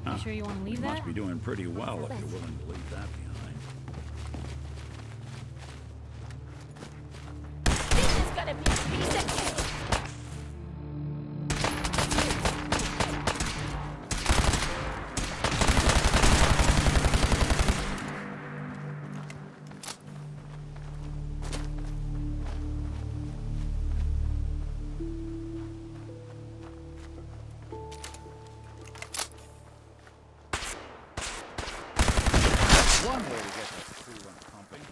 You sure you want to leave You that? must be doing pretty well if you're willing to leave that behind. This is gonna be a piece of cake! One way to get this crew one pumping.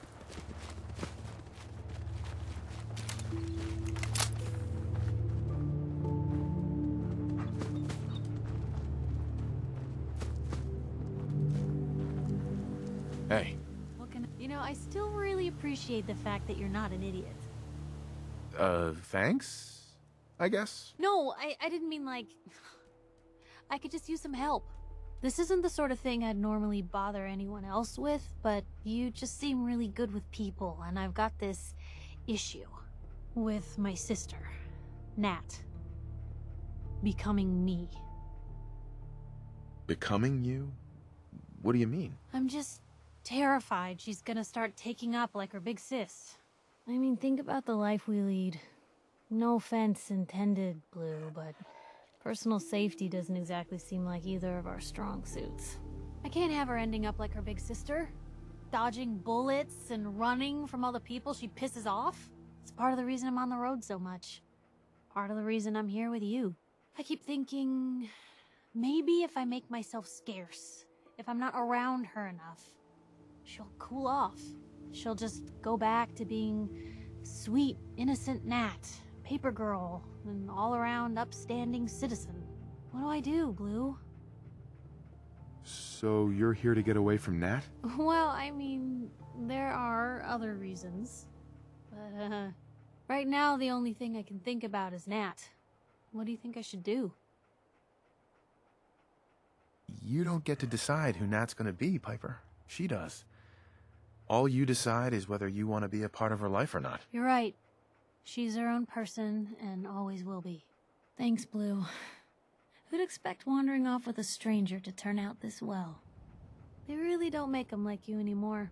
Hey. You know, I still really appreciate the fact that you're not an idiot. Thanks? I guess? No, I didn't mean like... I could just use some help. This isn't the sort of thing I'd normally bother anyone else with, but you just seem really good with people, and I've got this issue with my sister, Nat, becoming me. Becoming you? What do you mean? I'm just terrified she's gonna start taking up like her big sis. I mean, think about the life we lead. No offense intended, Blue, but personal safety doesn't exactly seem like either of our strong suits. I can't have her ending up like her big sister, dodging bullets and running from all the people she pisses off. It's part of the reason I'm on the road so much. Part of the reason I'm here with you. I keep thinking, maybe if I make myself scarce, if I'm not around her enough, she'll cool off. She'll just go back to being sweet, innocent Nat, paper girl, an all-around upstanding citizen. What do I do, Blue? So you're here to get away from Nat? Well, I mean, there are other reasons. But, right now the only thing I can think about is Nat. What do you think I should do? You don't get to decide who Nat's gonna be, Piper. She does. All you decide is whether you want to be a part of her life or not. You're right. She's her own person, and always will be. Thanks, Blue. Who'd expect wandering off with a stranger to turn out this well? They really don't make them like you anymore.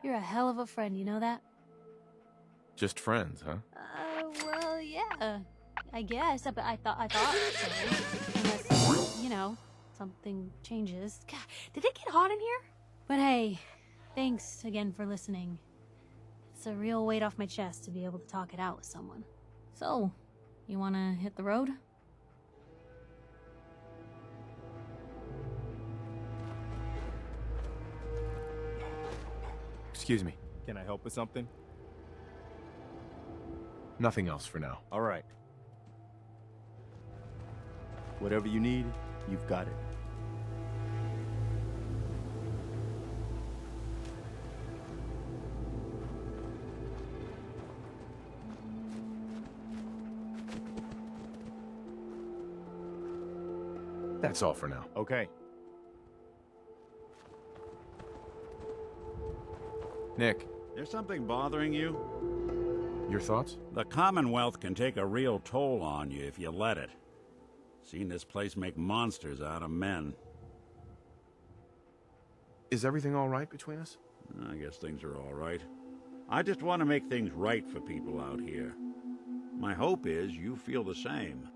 You're a hell of a friend, you know that? Just friends, huh? Well, yeah. I guess, but I thought so. Unless, you know, something changes. God, did it get hot in here? But hey, thanks again for listening. It's a real weight off my chest to be able to talk it out with someone. So, you wanna hit the road? Excuse me. Can I help with something? Nothing else for now. All right. Whatever you need, you've got it. That's all for now. Okay. Nick, There's something bothering you? your thoughts? The Commonwealth can take a real toll on you if you let it. Seen this place make monsters out of men. Is everything all right between us? I guess things are all right. I just want to make things right for people out here. My hope is you feel the same.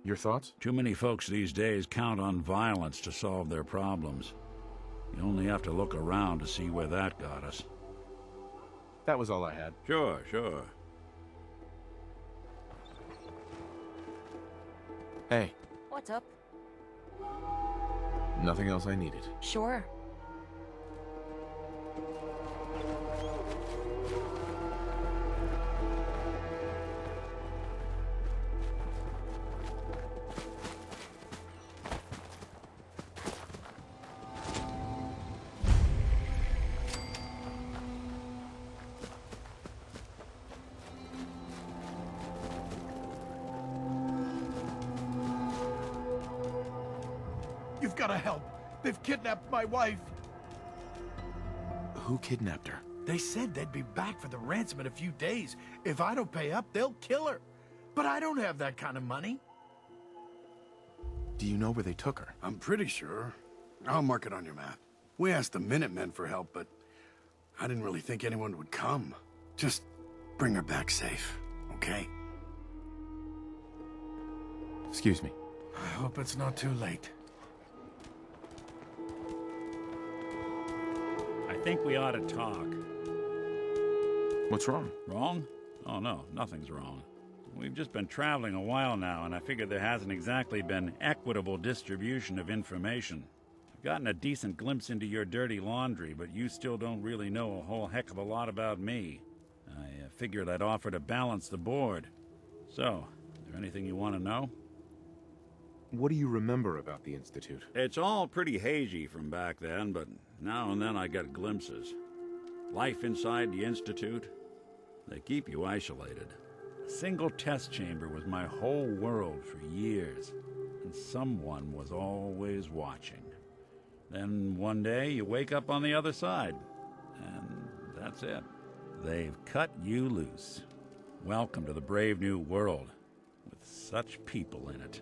Your thoughts? Too many folks these days count on violence to solve their problems. You only have to look around to see where that got us. That was all I had. Sure, sure. Hey, What's up? nothing else I needed. Sure. You've got to help. They've kidnapped my wife. Who kidnapped her? They said they'd be back for the ransom in a few days. If I don't pay up, they'll kill her. But I don't have that kind of money. Do you know where they took her? I'm pretty sure. I'll mark it on your map. We asked the Minutemen for help, but I didn't really think anyone would come. Just bring her back safe, okay? Excuse me. I hope it's not too late. I think we ought to talk. What's wrong? Wrong? Oh, no, nothing's wrong. We've just been traveling a while now, and I figured there hasn't exactly been equitable distribution of information. I've gotten a decent glimpse into your dirty laundry, but you still don't really know a whole heck of a lot about me. I figured I'd offer to balance the board. So, is there anything you want to know? What do you remember about the Institute? It's all pretty hazy from back then, but now and then I get glimpses. Life inside the Institute, they keep you isolated. A single test chamber was my whole world for years, and someone was always watching. Then one day you wake up on the other side, and that's it. They've cut you loose. Welcome to the brave new world, with such people in it.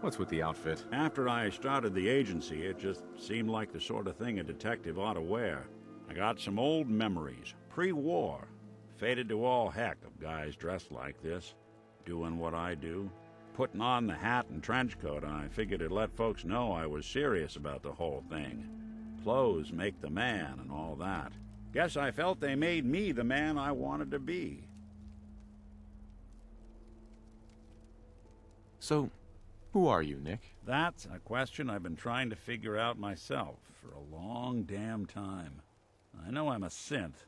What's with the outfit? After I started the agency, it just seemed like the sort of thing a detective ought to wear. I got some old memories, pre-war. Faded to all heck of guys dressed like this, doing what I do. Putting on the hat and trench coat, I figured it'd let folks know I was serious about the whole thing. Clothes make the man and all that. Guess I felt they made me the man I wanted to be. So, who are you, Nick? That's a question I've been trying to figure out myself for a long damn time. I know I'm a synth,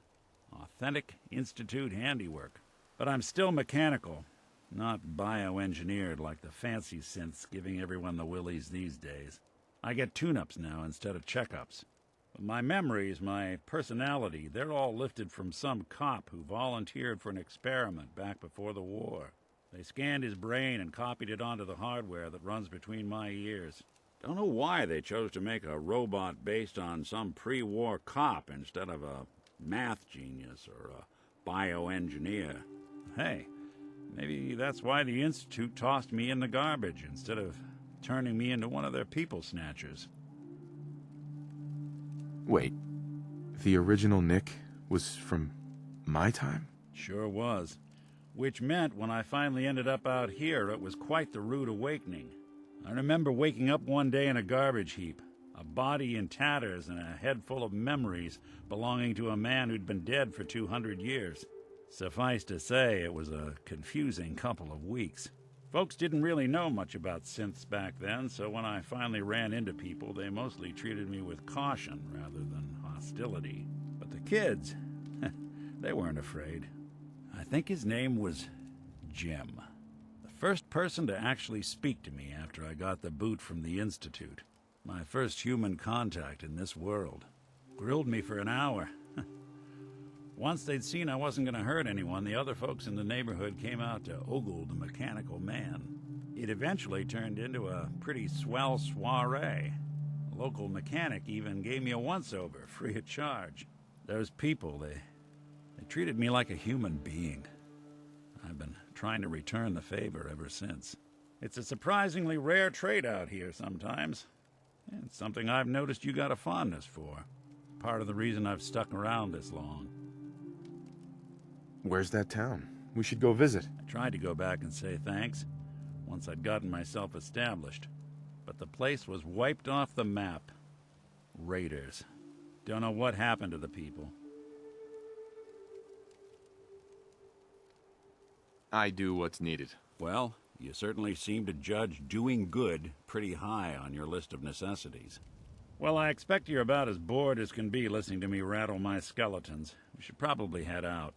authentic Institute handiwork, but I'm still mechanical, not bioengineered like the fancy synths giving everyone the willies these days. I get tune-ups now instead of checkups. But my memories, my personality, they're all lifted from some cop who volunteered for an experiment back before the war. They scanned his brain and copied it onto the hardware that runs between my ears. Don't know why they chose to make a robot based on some pre-war cop instead of a math genius or a bioengineer. Hey, maybe that's why the Institute tossed me in the garbage instead of turning me into one of their people snatchers. Wait, the original Nick was from my time? Sure was. Which meant when I finally ended up out here, it was quite the rude awakening. I remember waking up one day in a garbage heap, a body in tatters and a head full of memories belonging to a man who'd been dead for 200 years. Suffice to say, it was a confusing couple of weeks. Folks didn't really know much about synths back then, so when I finally ran into people, they mostly treated me with caution rather than hostility. But the kids, they weren't afraid. I think his name was Jim. The first person to actually speak to me after I got the boot from the Institute. My first human contact in this world. Grilled me for an hour. Once they'd seen I wasn't going to hurt anyone, the other folks in the neighborhood came out to ogle the mechanical man. It eventually turned into a pretty swell soiree. A local mechanic even gave me a once-over, free of charge. Those people, they treated me like a human being. I've been trying to return the favor ever since. It's a surprisingly rare trait out here sometimes. It's something I've noticed you got a fondness for. Part of the reason I've stuck around this long. Where's that town? We should go visit. I tried to go back and say thanks, once I'd gotten myself established. But the place was wiped off the map. Raiders. Don't know what happened to the people. I do what's needed. Well, you certainly seem to judge doing good pretty high on your list of necessities. Well, I expect you're about as bored as can be listening to me rattle my skeletons. We should probably head out.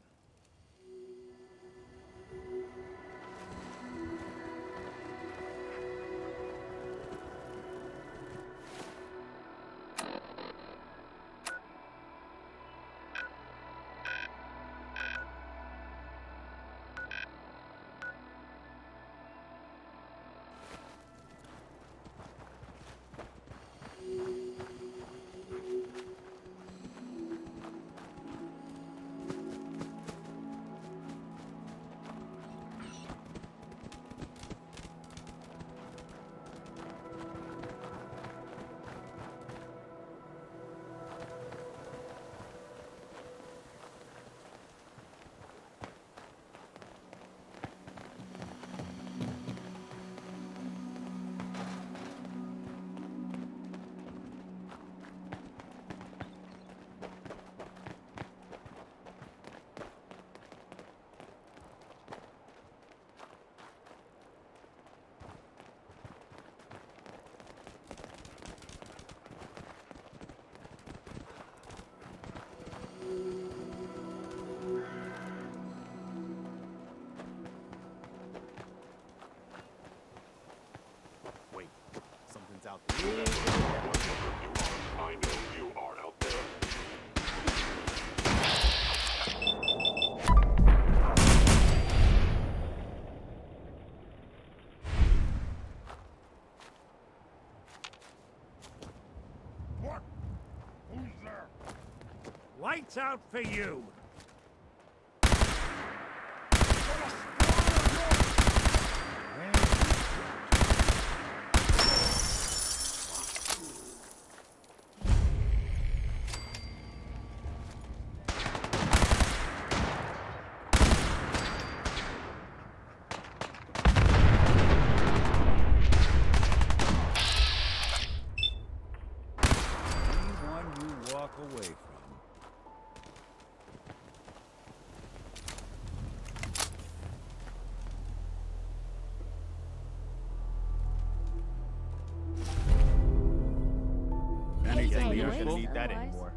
out there. I know you are out there. What? Who's there? Lights out for you! Anyone you walk away from. Anything hey, you wait, shouldn't need that otherwise. anymore.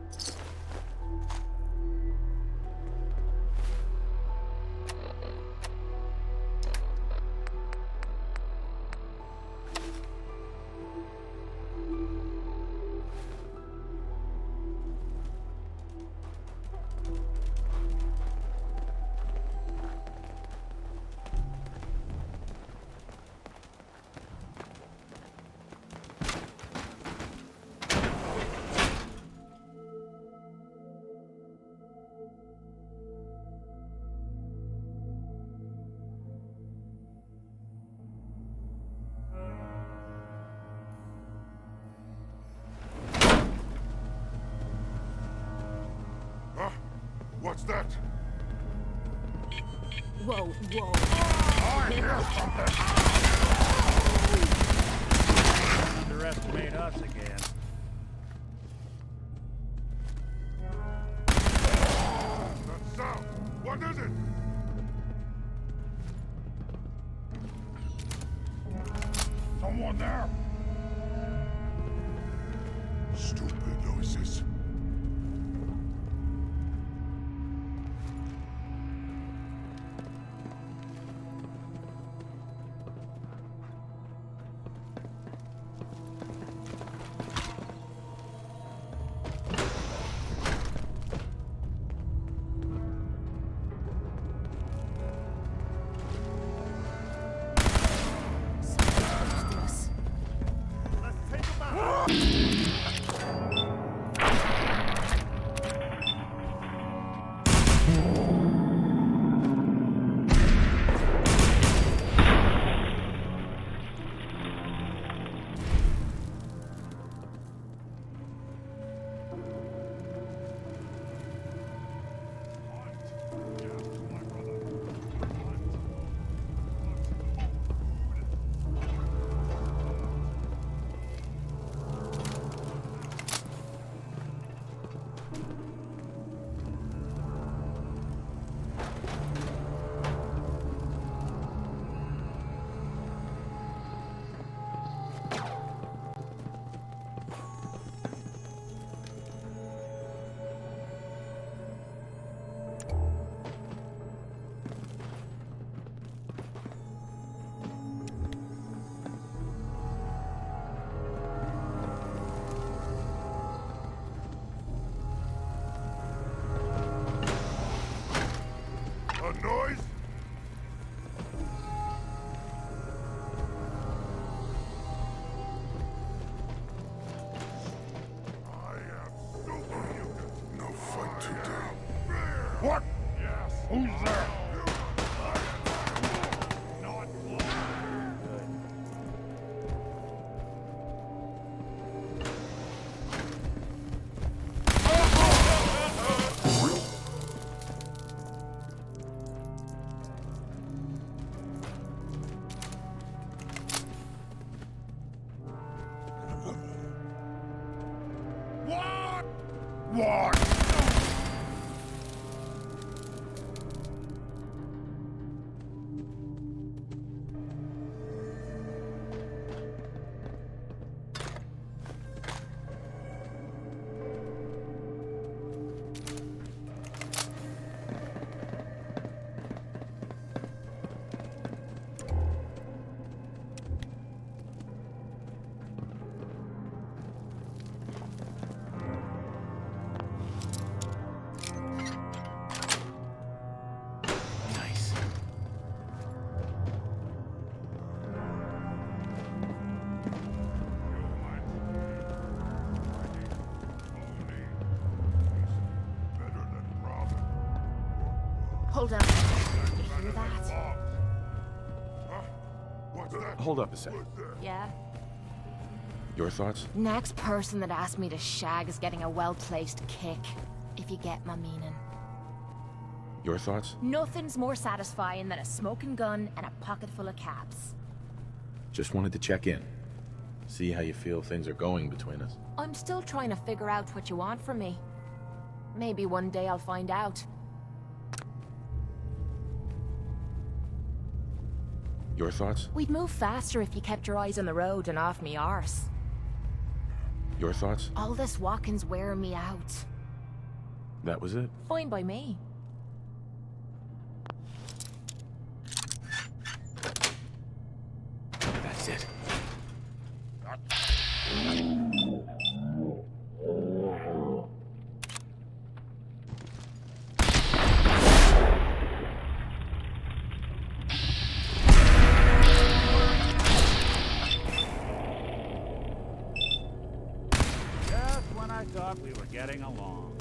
What's that? Whoa, whoa. I hear something! Underestimate us again. That sound! What is it? Someone there? Stupid noises. Let's take them out! Hold up. You hear that? Hold up a sec. Yeah? Your thoughts? Next person that asks me to shag is getting a well-placed kick, if you get my meaning. Your thoughts? Nothing's more satisfying than a smoking gun and a pocket full of caps. Just wanted to check in. See how you feel things are going between us. I'm still trying to figure out what you want from me. Maybe one day I'll find out. Your thoughts? We'd move faster if you kept your eyes on the road and off me arse. Your thoughts? All this walking's wearing me out. That was it? Fine by me. That's it. Just when I thought we were getting along.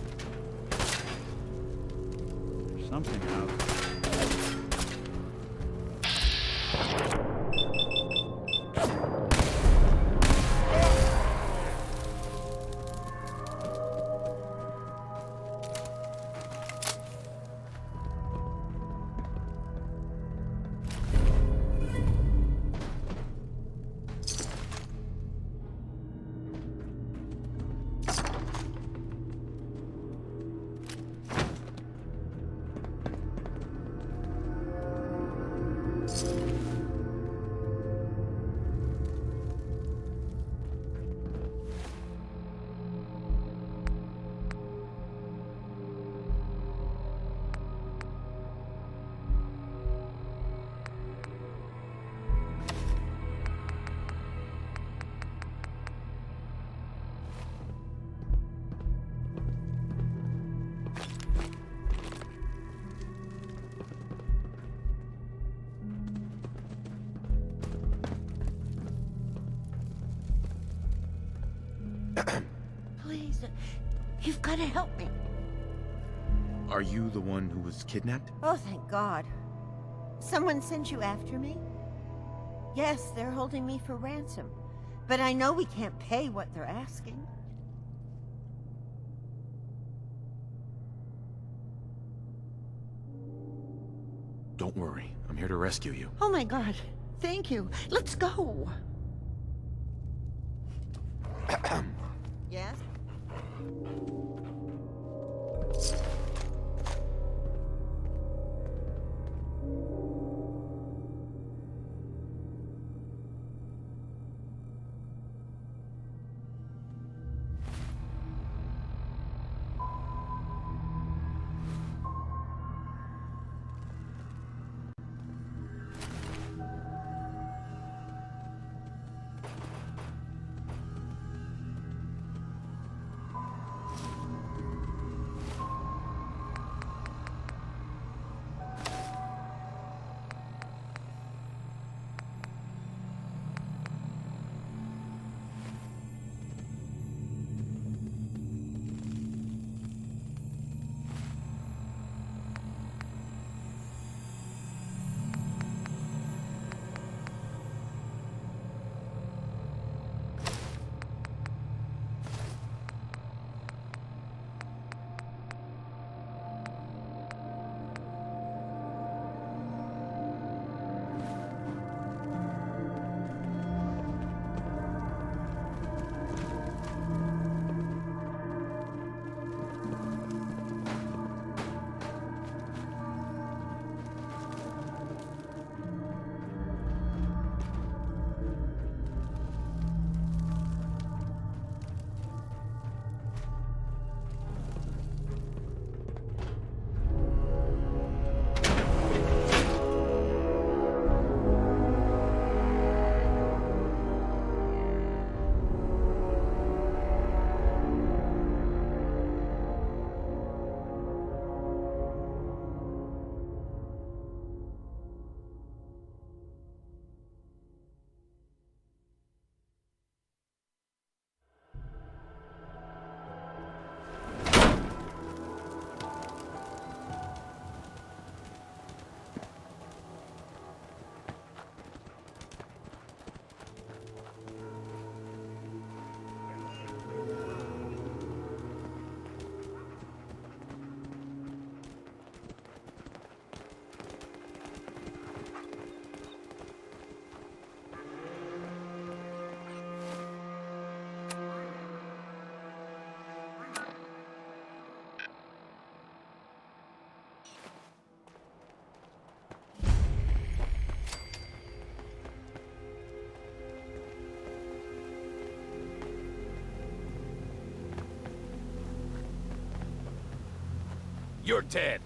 There's something out there. Please, you've got to help me. Are you the one who was kidnapped? Oh, thank God. Someone sent you after me? Yes, they're holding me for ransom. But I know we can't pay what they're asking. Don't worry. I'm here to rescue you. Oh my God. Thank you. Let's go. Yes? You're dead.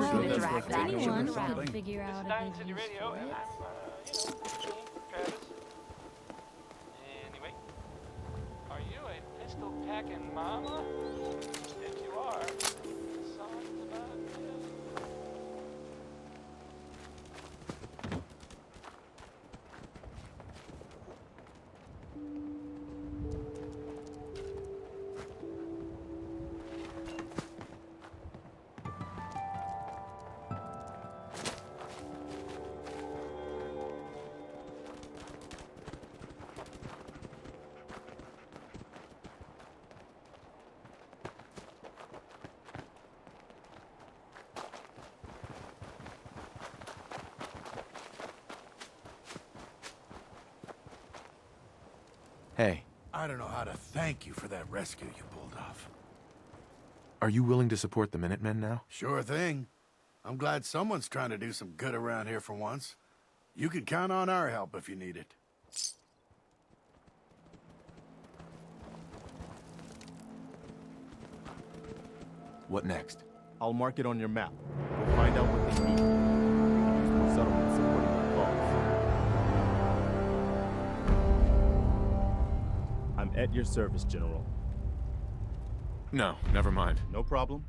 Well, gonna drag that anyone chicken around. could figure out a good use for it. Travis. Anyway, are you a pistol packing mama? If you are, songs about you. Hey, I don't know how to thank you for that rescue you pulled off. are you willing to support the Minutemen now? Sure thing. I'm glad someone's trying to do some good around here for once. You can count on our help if you need it. What next? I'll mark it on your map. We'll find out what they need. Use more settlements supporting our cause. I'm at your service, General. No, never mind. No problem.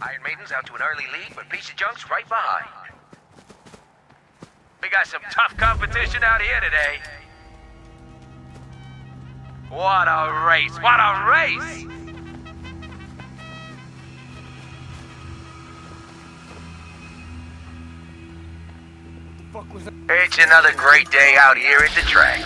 Iron Maiden's out to an early lead, but Piece of Junk's right behind. We got some tough competition out here today. What a race! What a race! It's another great day out here at the track.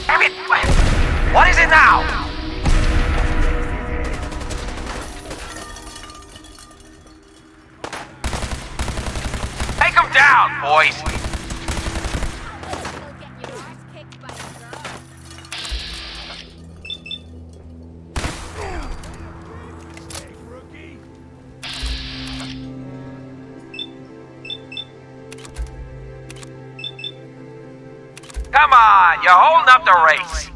Damn it! What is it now? Take him down, boys! Come on, you're holding up the race.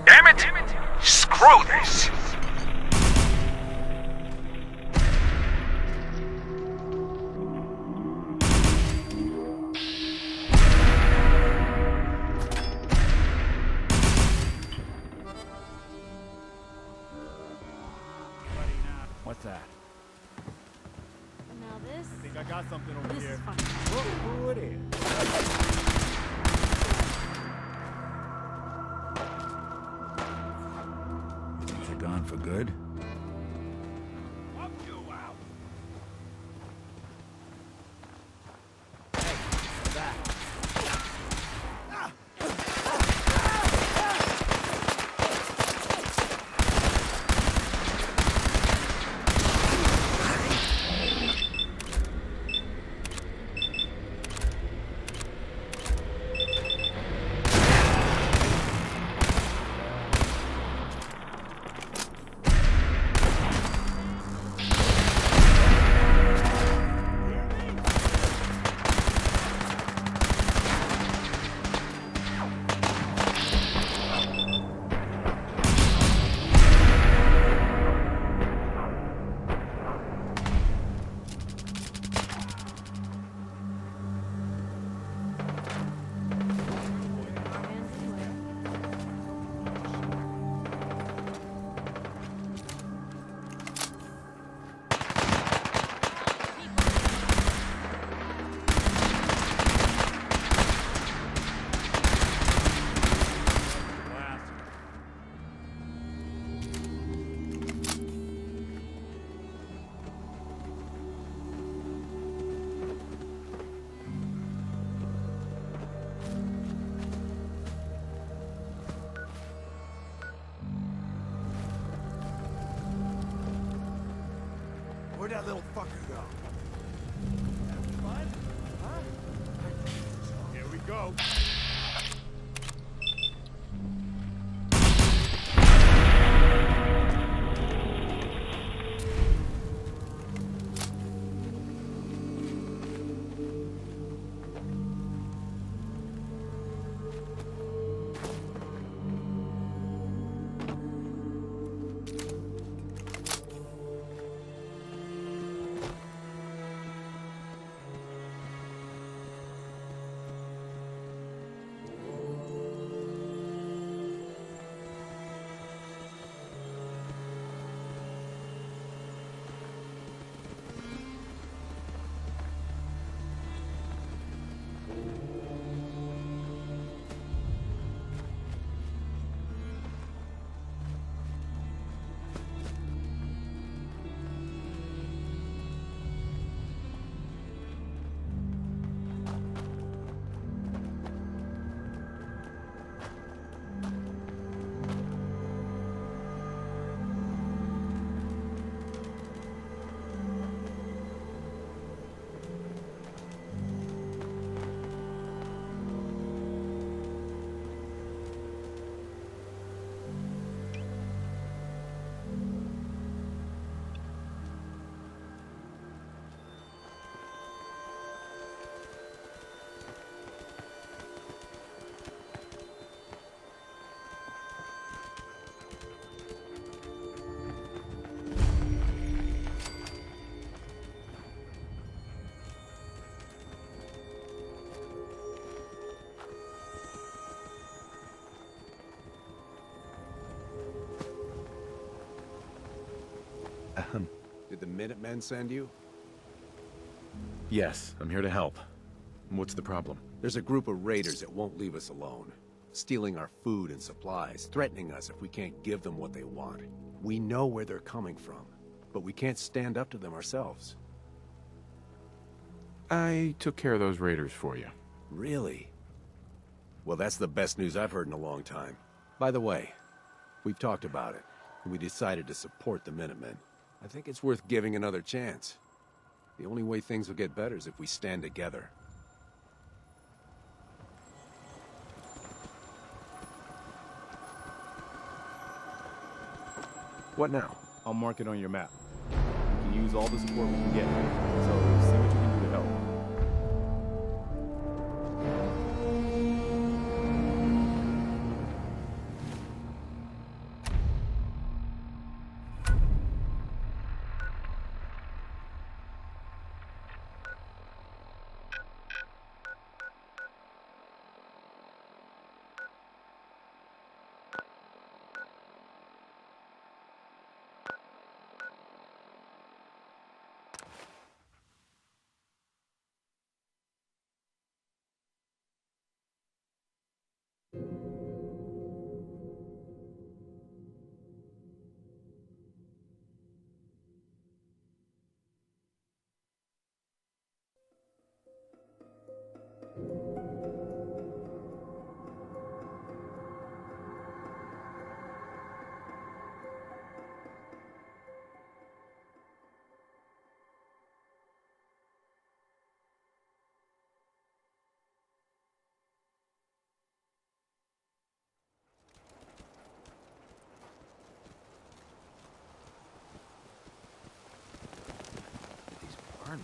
Damn it! Screw this! What's that? Now this. I think I got something over This here. is fun. Look who it is. You think they're gone for good? Where'd that little fucker go? Here we go. Did the Minutemen send you? Yes, I'm here to help. What's the problem? There's a group of raiders that won't leave us alone. Stealing our food and supplies, threatening us if we can't give them what they want. We know where they're coming from, but we can't stand up to them ourselves. I took care of those raiders for you. Really? Well, that's the best news I've heard in a long time. By the way, we've talked about it, and we decided to support the Minutemen. I think it's worth giving another chance. The only way things will get better is if we stand together. What now? I'll mark it on your map. We can use all the support we can get, so see what you can do to help.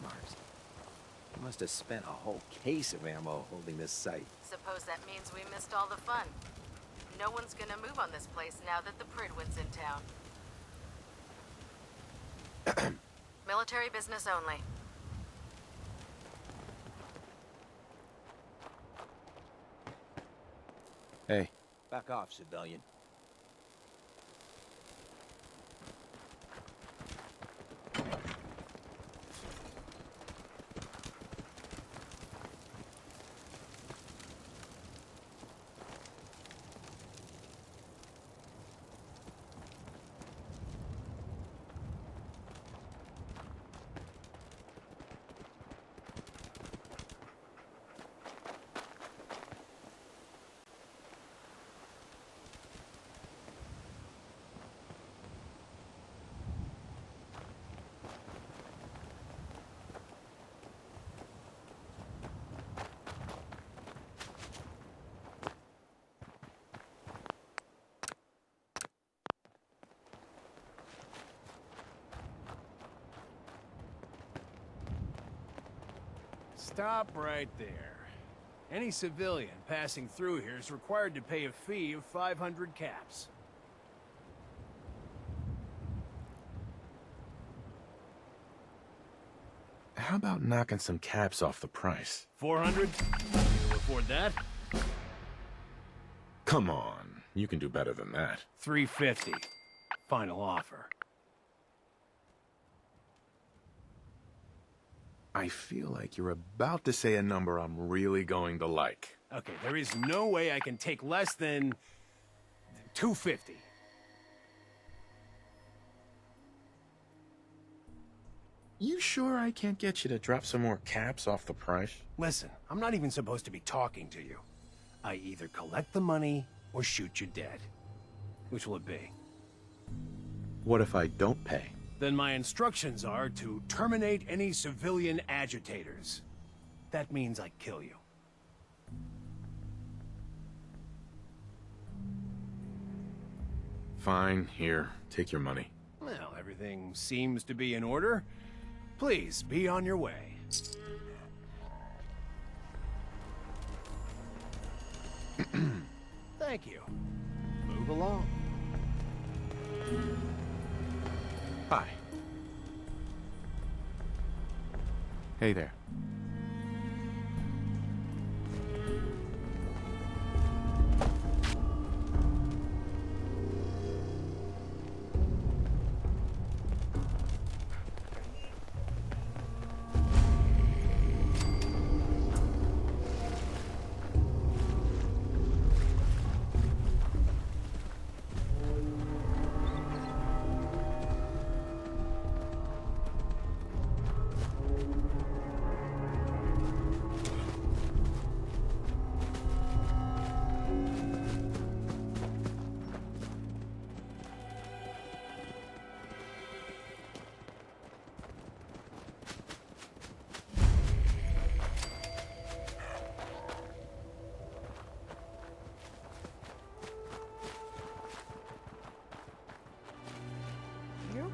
Marks. You must have spent a whole case of ammo holding this site. Suppose that means we missed all the fun. No one's gonna move on this place now that the Prydwen's in town. Military business only. Hey. Back off, civilian. Stop right there. Any civilian passing through here is required to pay a fee of 500 caps. How about knocking some caps off the price? 400? Can you afford that? Come on, you can do better than that. 350. Final offer. I feel like you're about to say a number I'm really going to like. Okay, there is no way I can take less than 250. You sure I can't get you to drop some more caps off the price? Listen, I'm not even supposed to be talking to you. I either collect the money or shoot you dead. Which will it be? What if I don't pay? Then my instructions are to terminate any civilian agitators. That means I kill you. Fine, here, take your money. Well, everything seems to be in order. Please, be on your way. Thank you. Move along. Hi. Hey there.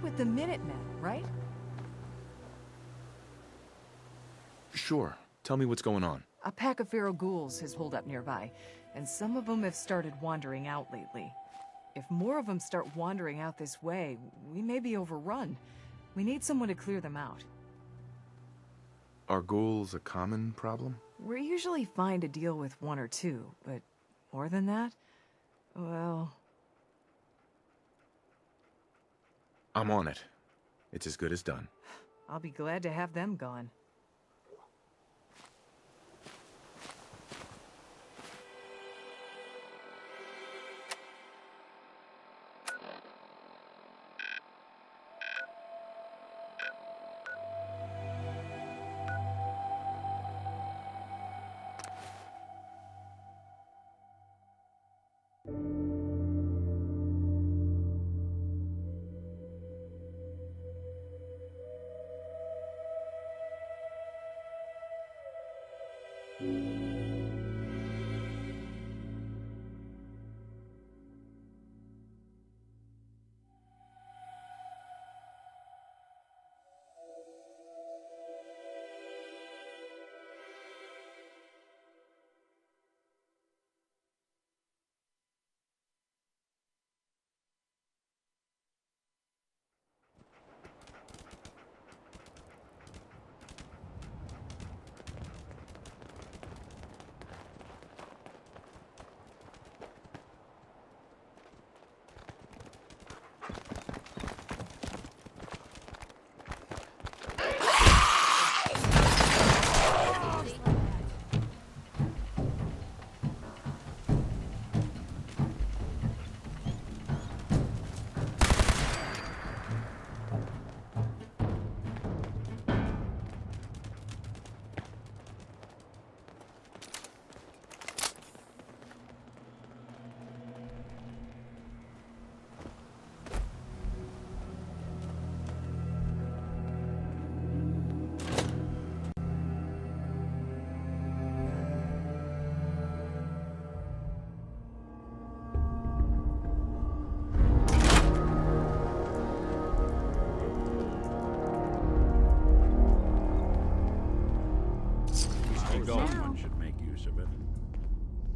with the Minutemen, right? Sure. Tell me what's going on. A pack of feral ghouls has holed up nearby, and some of them have started wandering out lately. If more of them start wandering out this way, we may be overrun. We need someone to clear them out. Are ghouls a common problem? We're usually fine to deal with one or two, but more than that? Well... I'm on it. It's as good as done. I'll be glad to have them gone. Someone should make use of it.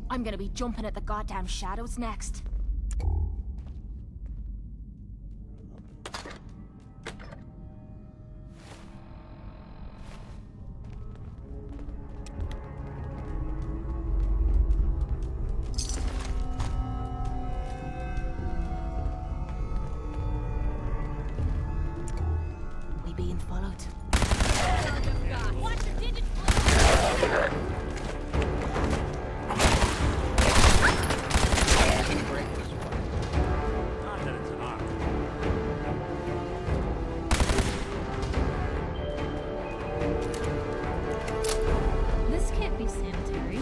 I'm gonna be jumping at the goddamn shadows next. We being followed. Watch your digits. Not that it's an option. This can't be sanitary.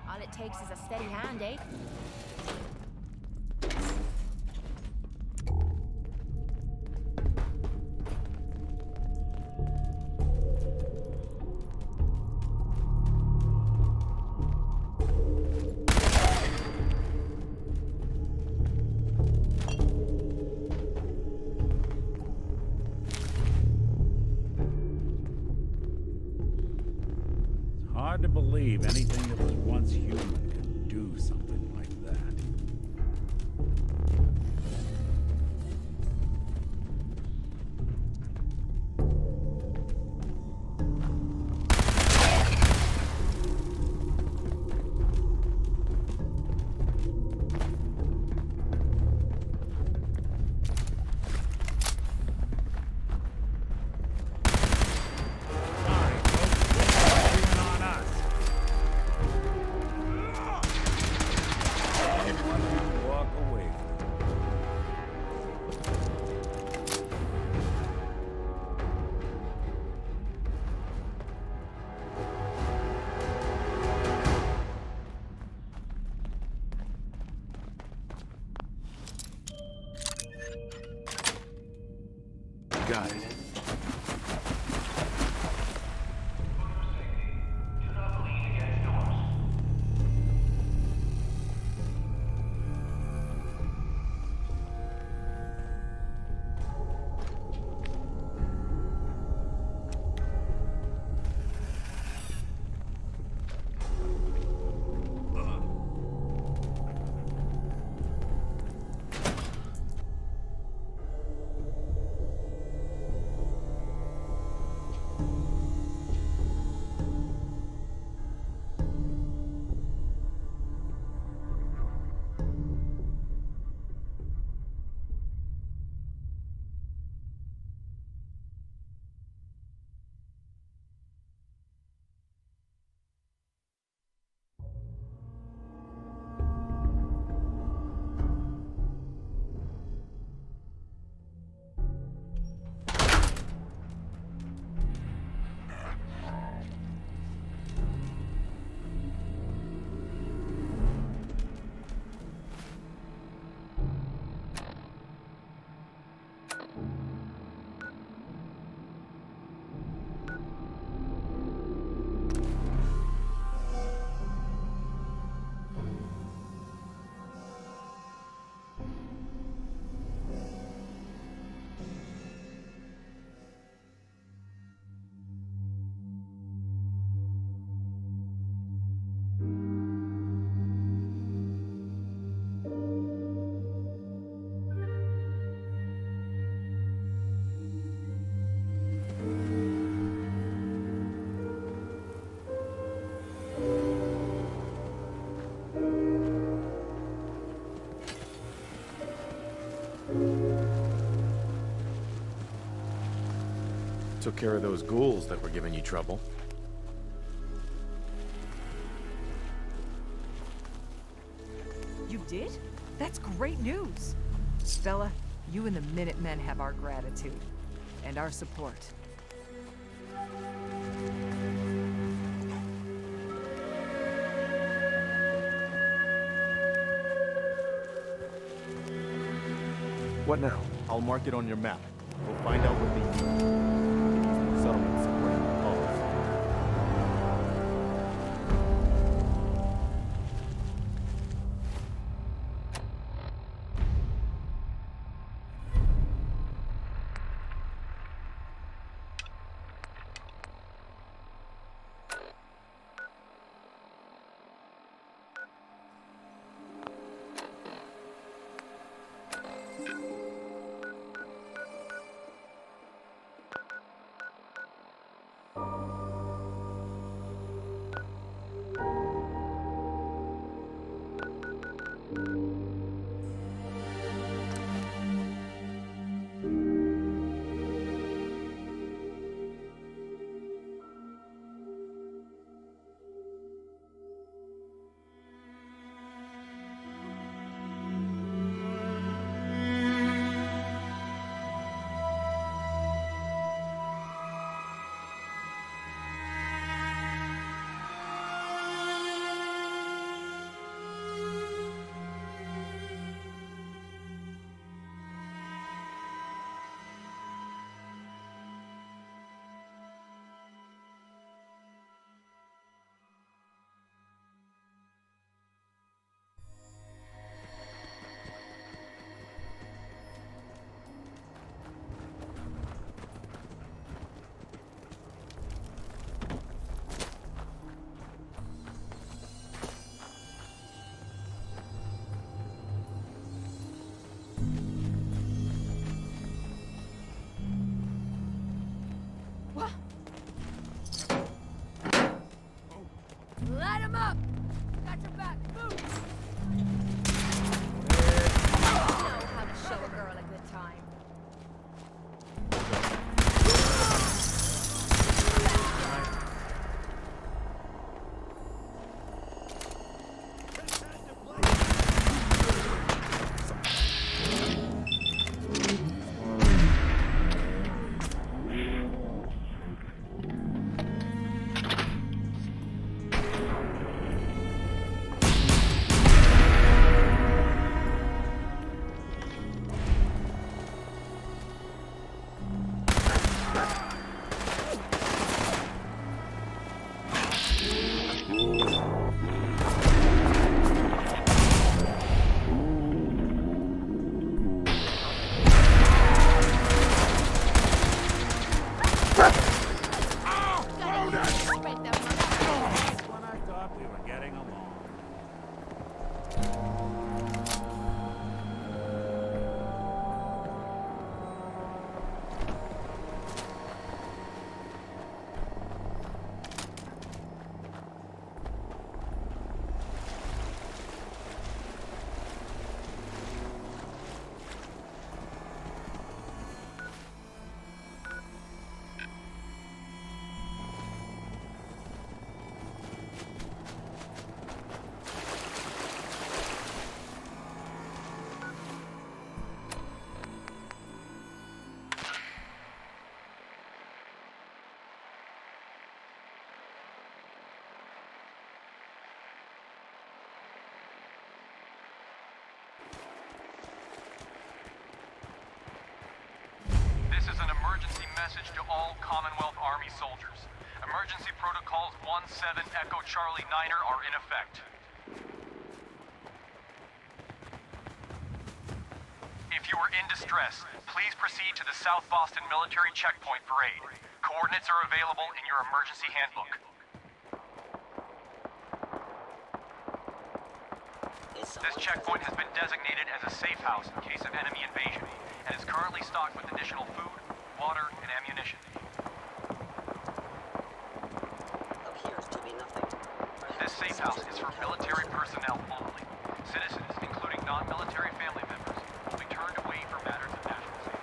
All it takes is a steady hand, eh? believe anything that was once human could do something like that. Got it. Took care of those ghouls that were giving you trouble. You did? That's great news. Bella, you and the Minutemen have our gratitude. And our support. What now? I'll mark it on your map. We'll find out what they need. Use the settlement supporting the cause. how to show a girl a good time. When I thought we were getting along. This is an emergency message to all Commonwealth Army soldiers. Emergency protocols 17 Echo Charlie Niner are in effect. If you are in distress, please proceed to the South Boston Military Checkpoint for aid. Coordinates are available in your emergency handbook. This checkpoint has been designated as a safe house in case of enemy invasion, and is currently stocked with additional food, water, and ammunition. Appears to be nothing. This safe house is for military personnel only. Citizens, including non-military family members, will be turned away for matters of national safety.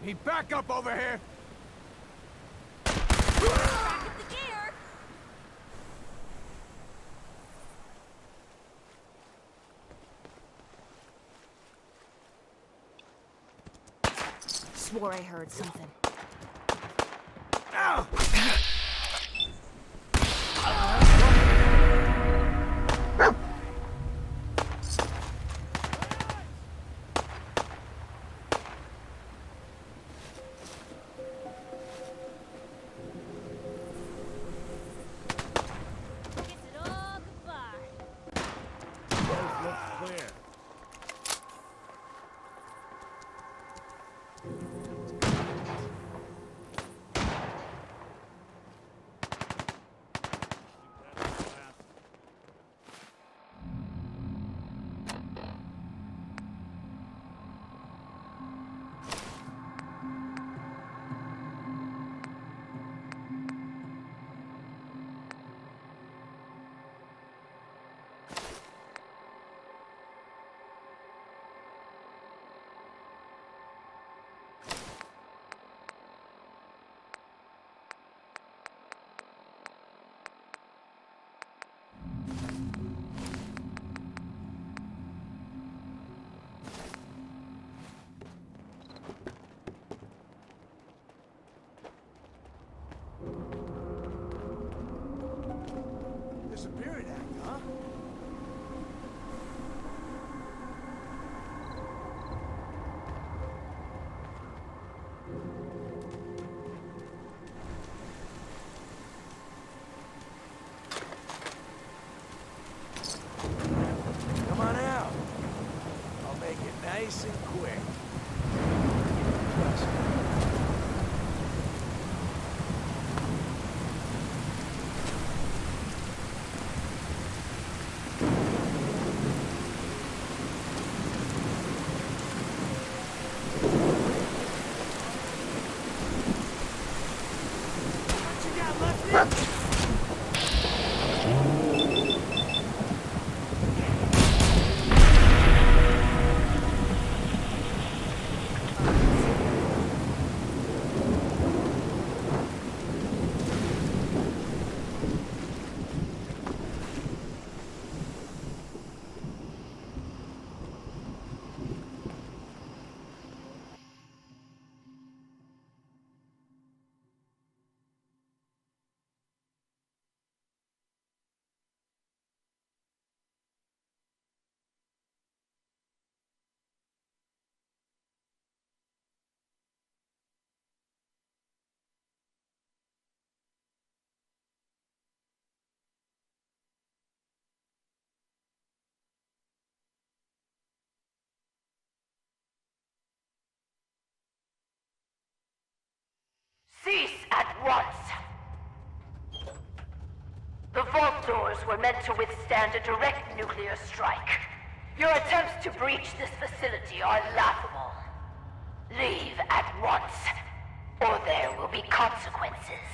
Need backup over here! Back at the gear! Swore I heard something. Ow! Disappearing act, huh? Come on out. I'll make it nice and quick. Cease at once! The vault doors were meant to withstand a direct nuclear strike. Your attempts to breach this facility are laughable. Leave at once, or there will be consequences.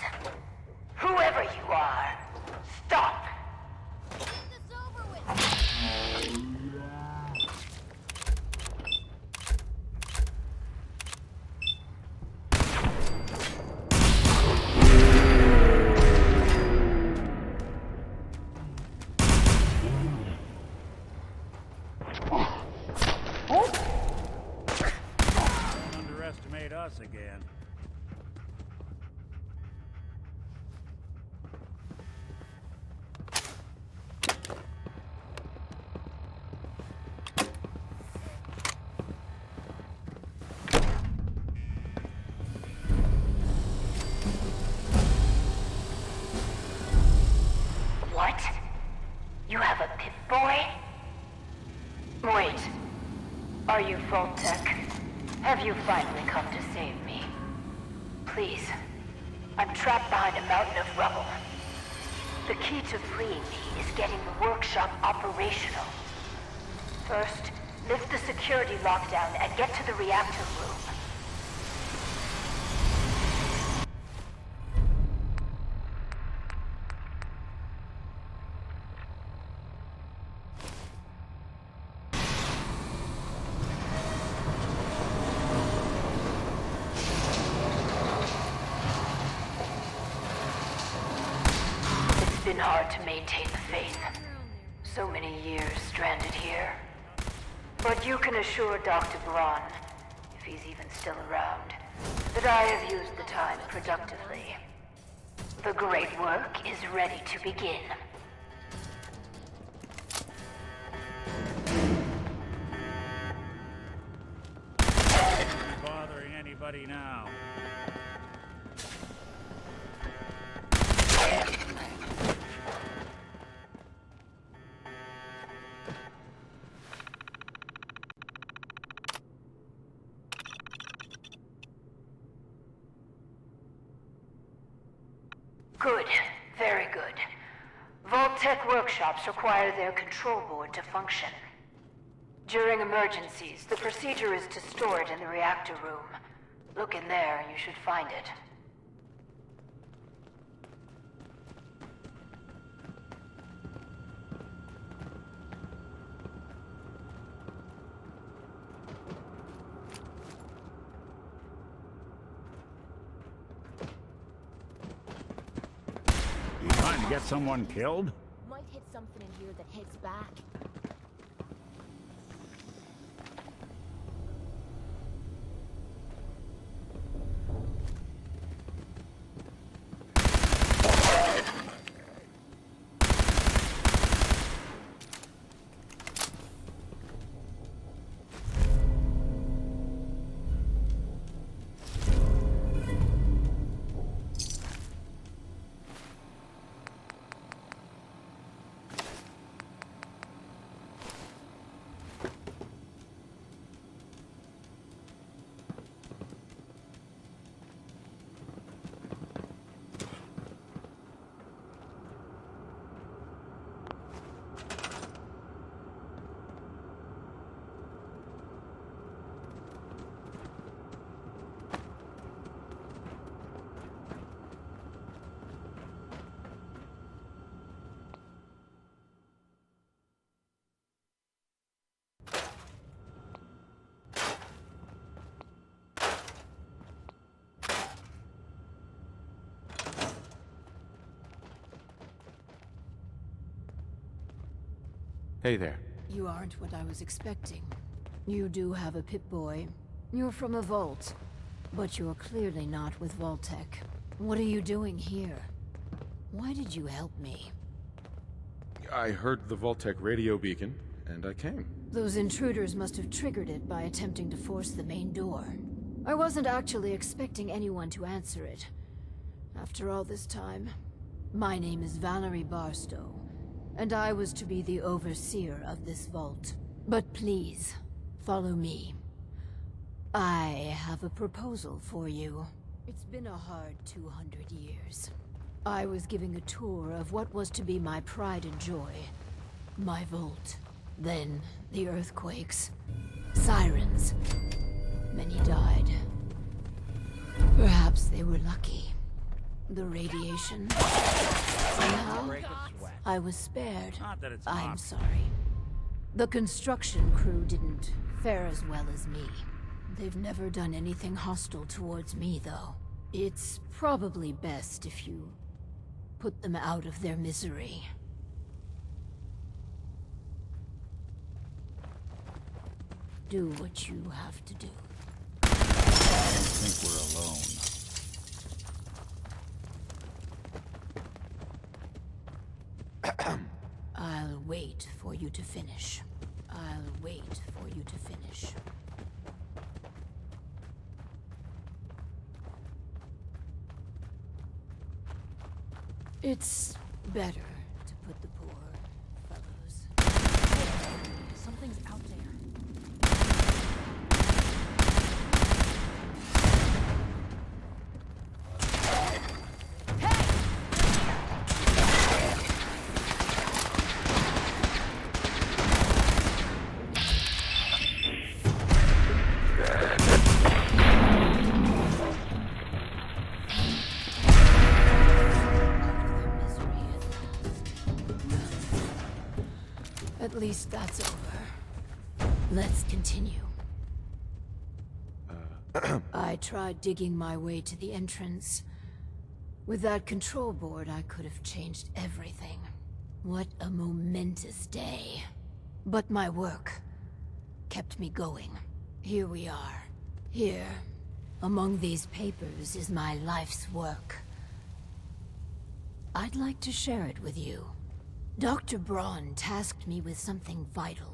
Whoever you are, stop! Get this over with! Underestimate us again. What? You have a Pip-Boy? Wait. Are you full tech? Have you finally come to save me? Please. I'm trapped behind a mountain of rubble. The key to freeing me is getting the workshop operational. First, lift the security lockdown and get to the reactor room. been hard to maintain the faith. So many years stranded here. But you can assure Dr. Braun, if he's even still around, that I have used the time productively. The great work is ready to begin. Not bothering anybody now. Good. Very good. Vault-Tec workshops require their control board to function. During emergencies, the procedure is to store it in the reactor room. Look in there, you should find it. You trying to get someone killed? Might hit something in here that hits back. Hey there. You aren't what I was expecting. You do have a Pip-Boy. You're from a vault. But you're clearly not with Vault-Tec. What are you doing here? Why did you help me? I heard the Vault-Tec radio beacon, and I came. Those intruders must have triggered it by attempting to force the main door. I wasn't actually expecting anyone to answer it. After all this time, my name is Valerie Barstow, and I was to be the overseer of this vault. But please, follow me. I have a proposal for you. It's been a hard 200 years. I was giving a tour of what was to be my pride and joy. My vault. Then, the earthquakes. Sirens. Many died. Perhaps they were lucky. The radiation. Somehow, I was spared. Not that it's I'm not. sorry. The construction crew didn't fare as well as me. They've never done anything hostile towards me, though. It's probably best if you put them out of their misery. Do what you have to do. I don't think we're alone. I'll wait for you to finish. I'll wait for you to finish. It's better to put the poor fellows. Something's out there. At least that's over. Let's continue. I tried digging my way to the entrance, With that control board, I could have changed everything. What a momentous day. But my work kept me going. Here we are. Here, among these papers, is my life's work. I'd like to share it with you. Dr. Braun tasked me with something vital.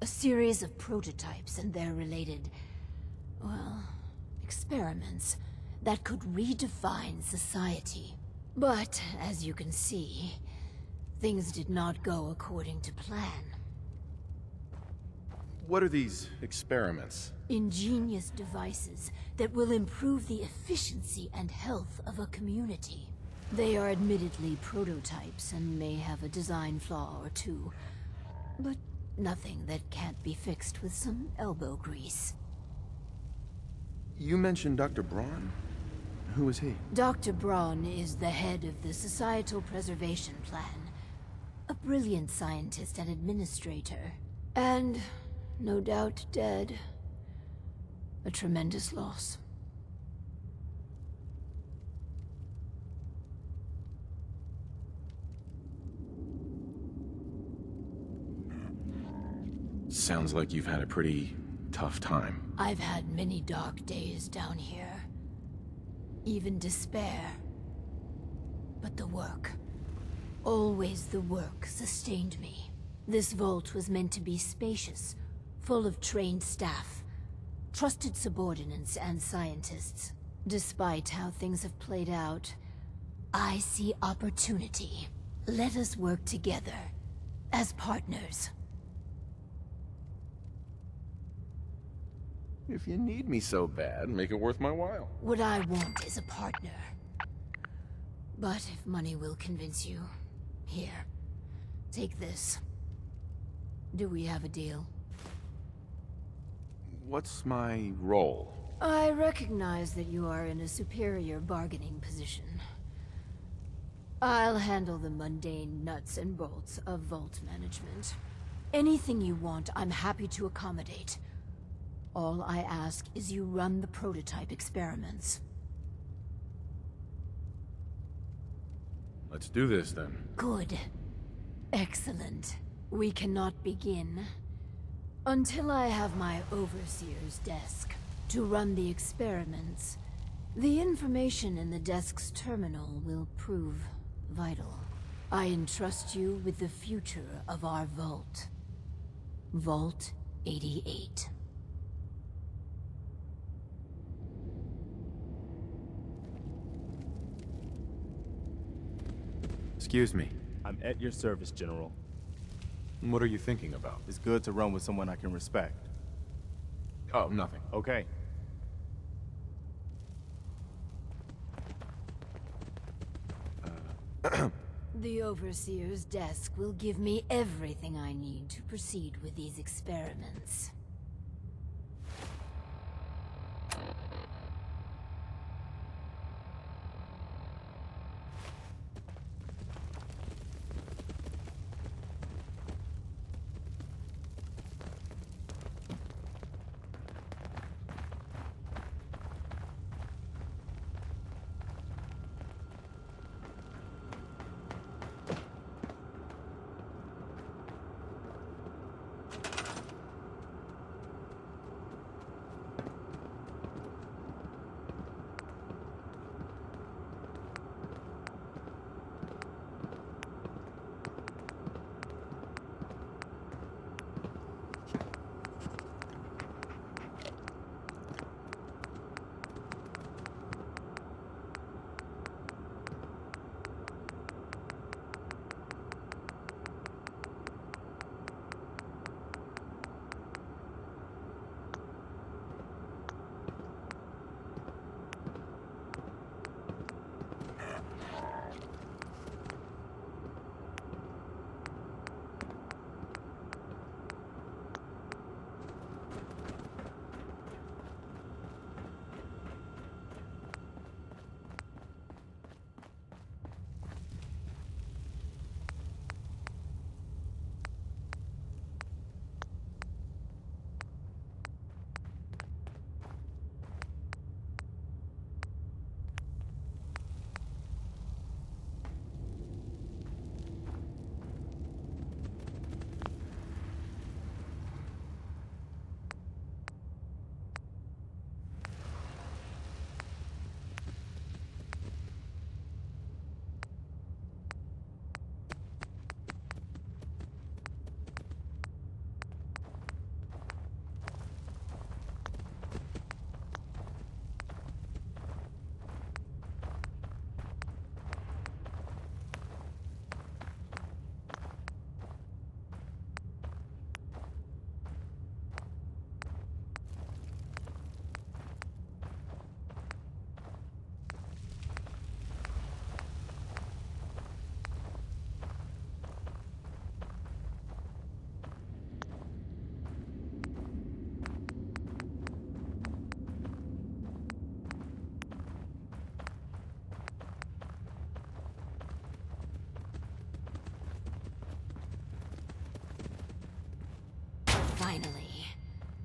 A series of prototypes and their related, well, experiments that could redefine society. But, as you can see, things did not go according to plan. What are these experiments? Ingenious devices that will improve the efficiency and health of a community. They are admittedly prototypes and may have a design flaw or two, but nothing that can't be fixed with some elbow grease. You mentioned Dr. Braun? Who is he? Dr. Braun is the head of the Societal Preservation Plan. A brilliant scientist and administrator. And, no doubt, dead. A tremendous loss. Sounds like you've had a pretty tough time. I've had many dark days down here. Even despair. But the work, always the work, sustained me. This vault was meant to be spacious, full of trained staff, trusted subordinates and scientists. Despite how things have played out, I see opportunity. Let us work together, as partners. If you need me so bad, make it worth my while. What I want is a partner. But if money will convince you, here, take this. Do we have a deal? What's my role? I recognize that you are in a superior bargaining position. I'll handle the mundane nuts and bolts of vault management. Anything you want, I'm happy to accommodate. All I ask is you run the prototype experiments. Let's do this, then. Good. Excellent. We cannot begin until I have my overseer's desk to run the experiments. The information in the desk's terminal will prove vital. I entrust you with the future of our vault. Vault 88. Excuse me. I'm at your service, General. What are you thinking about? It's good to run with someone I can respect. Oh, nothing. Okay. The Overseer's desk will give me everything I need to proceed with these experiments.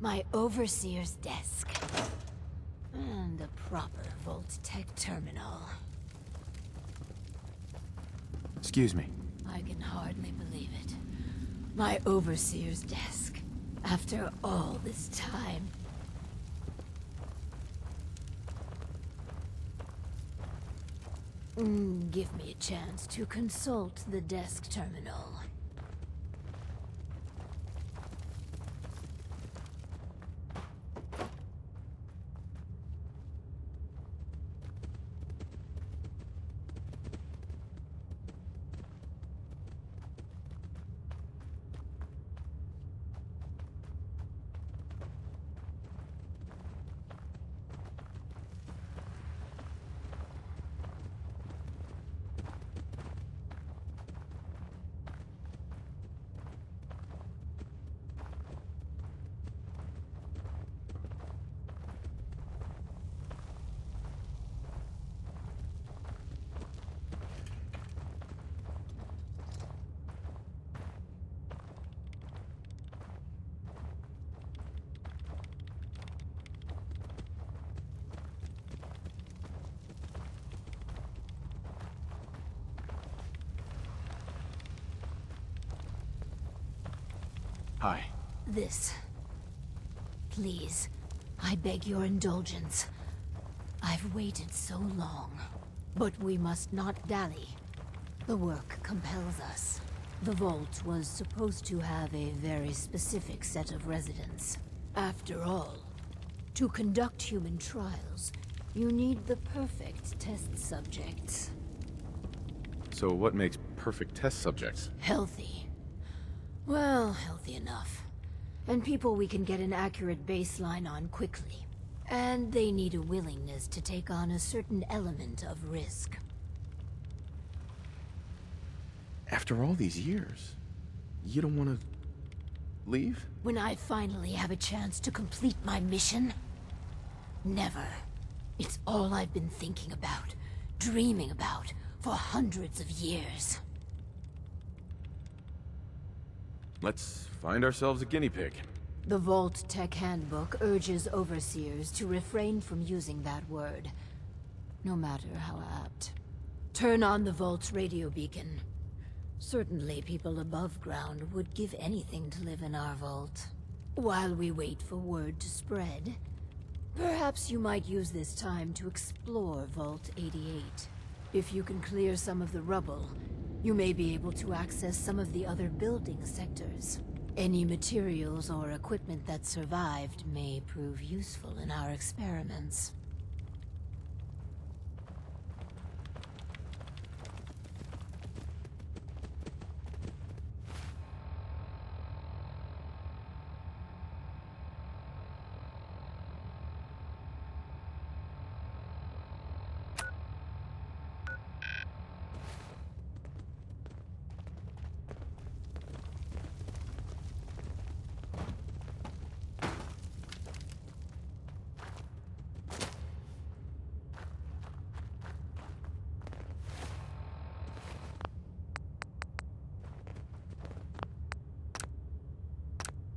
my overseer's desk. And a proper Vault-Tec terminal. Excuse me. I can hardly believe it. My overseer's desk. After all this time. Give me a chance to consult the desk terminal. Hi. This. Please, I beg your indulgence. I've waited so long, but we must not dally. The work compels us. The vault was supposed to have a very specific set of residents. After all, to conduct human trials, you need the perfect test subjects. So what makes perfect test subjects? Healthy. Well, healthy enough. And people we can get an accurate baseline on quickly. And they need a willingness to take on a certain element of risk. After all these years, you don't want to leave? When I finally have a chance to complete my mission? Never. It's all I've been thinking about, dreaming about, for hundreds of years. Let's find ourselves a guinea pig. The Vault-Tec Handbook urges overseers to refrain from using that word, no matter how apt. Turn on the Vault's radio beacon. Certainly people above ground would give anything to live in our vault. While we wait for word to spread, perhaps you might use this time to explore Vault 88. If you can clear some of the rubble, you may be able to access some of the other building sectors. Any materials or equipment that survived may prove useful in our experiments.